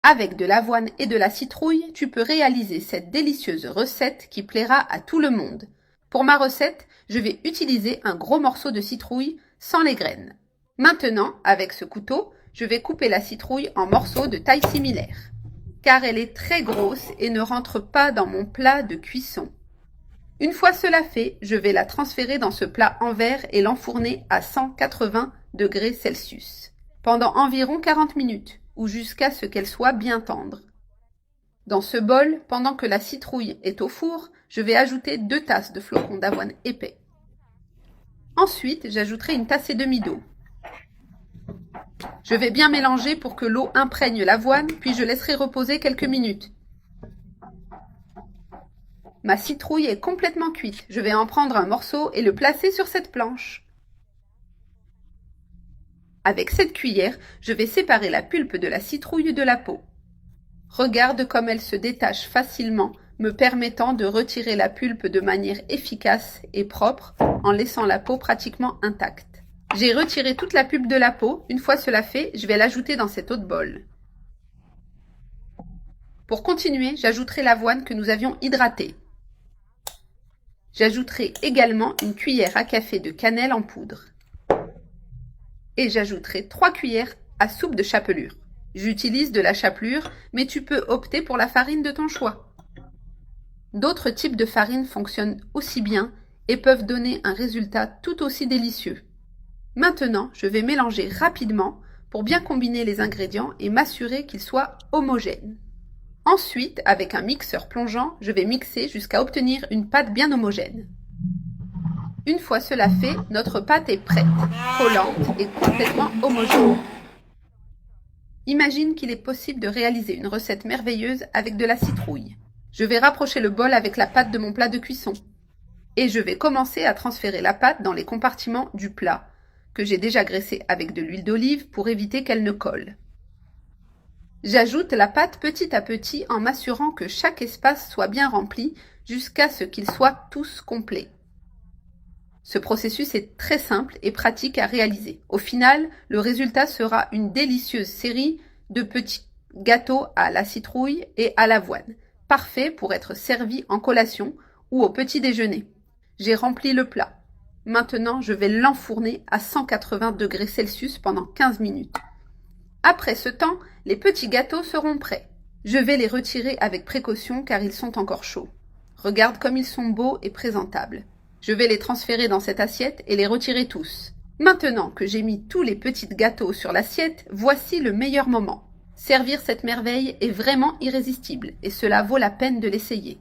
Avec de l'avoine et de la citrouille, tu peux réaliser cette délicieuse recette qui plaira à tout le monde. Pour ma recette, je vais utiliser un gros morceau de citrouille sans les graines. Maintenant, avec ce couteau, je vais couper la citrouille en morceaux de taille similaire, car elle est très grosse et ne rentre pas dans mon plat de cuisson. Une fois cela fait, je vais la transférer dans ce plat en verre et l'enfourner à 180 degrés Celsius pendant environ 40 minutes ou jusqu'à ce qu'elle soit bien tendre. Dans ce bol, pendant que la citrouille est au four, je vais ajouter 2 tasses de flocons d'avoine épais. Ensuite, j'ajouterai une tasse et demie d'eau. Je vais bien mélanger pour que l'eau imprègne l'avoine, puis je laisserai reposer quelques minutes. Ma citrouille est complètement cuite. Je vais en prendre un morceau et le placer sur cette planche. Avec cette cuillère, je vais séparer la pulpe de la citrouille de la peau. Regarde comme elle se détache facilement, me permettant de retirer la pulpe de manière efficace et propre en laissant la peau pratiquement intacte. J'ai retiré toute la pulpe de la peau. Une fois cela fait, je vais l'ajouter dans cet autre bol. Pour continuer, j'ajouterai l'avoine que nous avions hydratée. J'ajouterai également une cuillère à café de cannelle en poudre. Et j'ajouterai 3 cuillères à soupe de chapelure. J'utilise de la chapelure, mais tu peux opter pour la farine de ton choix. D'autres types de farine fonctionnent aussi bien et peuvent donner un résultat tout aussi délicieux. Maintenant, je vais mélanger rapidement pour bien combiner les ingrédients et m'assurer qu'ils soient homogènes. Ensuite, avec un mixeur plongeant, je vais mixer jusqu'à obtenir une pâte bien homogène. Une fois cela fait, notre pâte est prête, collante et complètement homogène. Imagine qu'il est possible de réaliser une recette merveilleuse avec de la citrouille. Je vais rapprocher le bol avec la pâte de mon plat de cuisson. Et je vais commencer à transférer la pâte dans les compartiments du plat, que j'ai déjà graissé avec de l'huile d'olive pour éviter qu'elle ne colle. J'ajoute la pâte petit à petit en m'assurant que chaque espace soit bien rempli jusqu'à ce qu'ils soient tous complets. Ce processus est très simple et pratique à réaliser. Au final, le résultat sera une délicieuse série de petits gâteaux à la citrouille et à l'avoine, parfait pour être servi en collation ou au petit déjeuner. J'ai rempli le plat. Maintenant, je vais l'enfourner à 180 degrés Celsius pendant 15 minutes. Après ce temps, les petits gâteaux seront prêts. Je vais les retirer avec précaution car ils sont encore chauds. Regarde comme ils sont beaux et présentables. Je vais les transférer dans cette assiette et les retirer tous. Maintenant que j'ai mis tous les petits gâteaux sur l'assiette, voici le meilleur moment. Servir cette merveille est vraiment irrésistible et cela vaut la peine de l'essayer.